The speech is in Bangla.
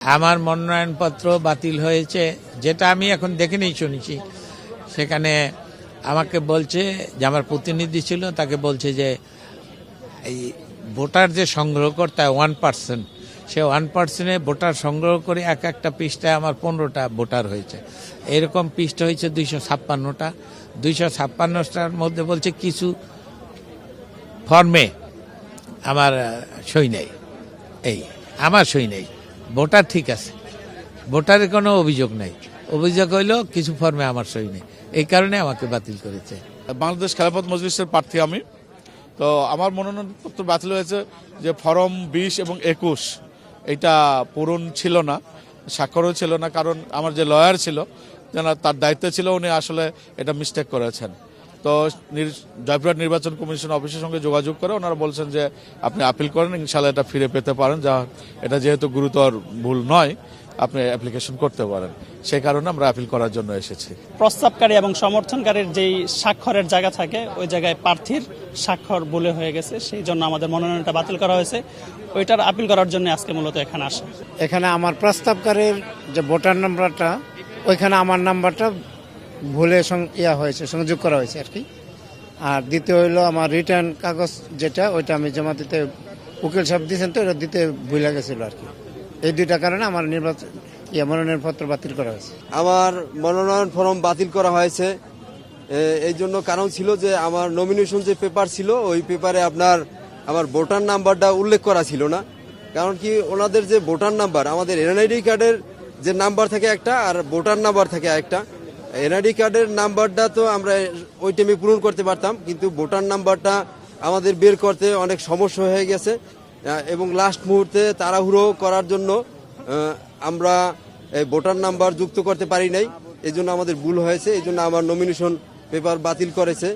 আমার মনোনয়নপত্র বাতিল হয়েছে, যেটা আমি এখন দেখেই শুনেছি। সেখানে আমাকে বলছে যে আমার প্রতিনিধি ছিল, তাকে বলছে যে এই ভোটার যে সংগ্রহ করতে হয় 1%, সে 1%-এ ভোটার সংগ্রহ করে এক একটা পৃষ্ঠায় আমার 15টা ভোটার হয়েছে। এরকম পৃষ্ঠা হয়েছে 256টা। 256টার মধ্যে বলছে কিছু ফর্মে আমার সই নেই। আমার সই নেই, ভোটার ঠিক আছে, ভোটারের কোনো অভিযোগ নেই। অভিযোগ হইল কিছু ফর্মে আমার সই নেই, এই কারণে আমাকে বাতিল করেছে। বাংলাদেশ খেলাফত মজলিসের প্রার্থী আমি। তো আমার মনোনয়নপত্র বাতিল হয়েছে যে ফর্ম 20 এবং 21 এটা পূরণ ছিল না, স্বাক্ষরও ছিল না, কারণ আমার যে লয়ার ছিল, তার দায়িত্বে ছিল, উনি আসলে এটা মিস্টেক করেছেন। তো জয়পুরহাট নির্বাচন কমিশন অফিসের সঙ্গে যোগাযোগ করে ওনারা বলছেন যে আপনি আপিল করেন, ইনশাল্লাহ এটা ফিরে পেতে পারেন। এটা যেহেতু গুরুতর ভুল নয়, আপনি অ্যাপ্লিকেশন করতে পারেন। সেই কারণে আমরা আপিল করার জন্য এসেছি। প্রস্তাবকারী এবং সমর্থনকারীর যেই স্বাক্ষরের জায়গা থাকে, ওই জায়গায় প্রার্থীর স্বাক্ষর ভুলে হয়ে গেছে, সেই জন্য আমাদের মনোনয়নটা বাতিল করা হয়েছে। ওইটার আপিল করার জন্য আজকে মূলত এখানে আসা। এখানে আমার প্রস্তাবকারীর যে ভোটার নাম্বারটা, ওইখানে আমার নাম্বারটা ভুলে হয়েছে, সংযোগ করা হয়েছে আর কি। আর দ্বিতীয় হইলো আমার রিটার্ন কাগজ যেটা, ওইটা আমি জমা দিতে, উকিল সাহেব দিয়েছেন, তো এটা দিতে ভুলে গেছিল আর কি। এই দুইটা কারণে আমার মনোনয়নপত্র বাতিল করা হয়েছে। আমার মনোনয়ন ফর্ম বাতিল করা হয়েছে এই জন্য কারণ ছিল যে আমার নমিনেশন যে পেপার ছিল, ওই পেপারে আমার ভোটার নাম্বারটা উল্লেখ করা ছিল না। কারণ কি, ওনাদের যে ভোটার নাম্বার, আমাদের এনআইডি কার্ডের যে নাম্বার থাকে একটা, আর ভোটার নাম্বার থাকে একটা। এনআইডি কার্ডের নাম্বারটা তো আমরা ওই টাইমে পূরণ করতে পারতাম, কিন্তু ভোটার নাম্বারটা আমাদের বের করতে অনেক সমস্যা হয়ে গেছে, এবং লাস্ট মুহূর্তে তাড়াহুড়ো করার জন্য আমরা ভোটার নাম্বার যুক্ত করতে পারি নাই। এই জন্য আমাদের ভুল হয়েছে, এই জন্য আমার নমিনেশন পেপার বাতিল করেছে।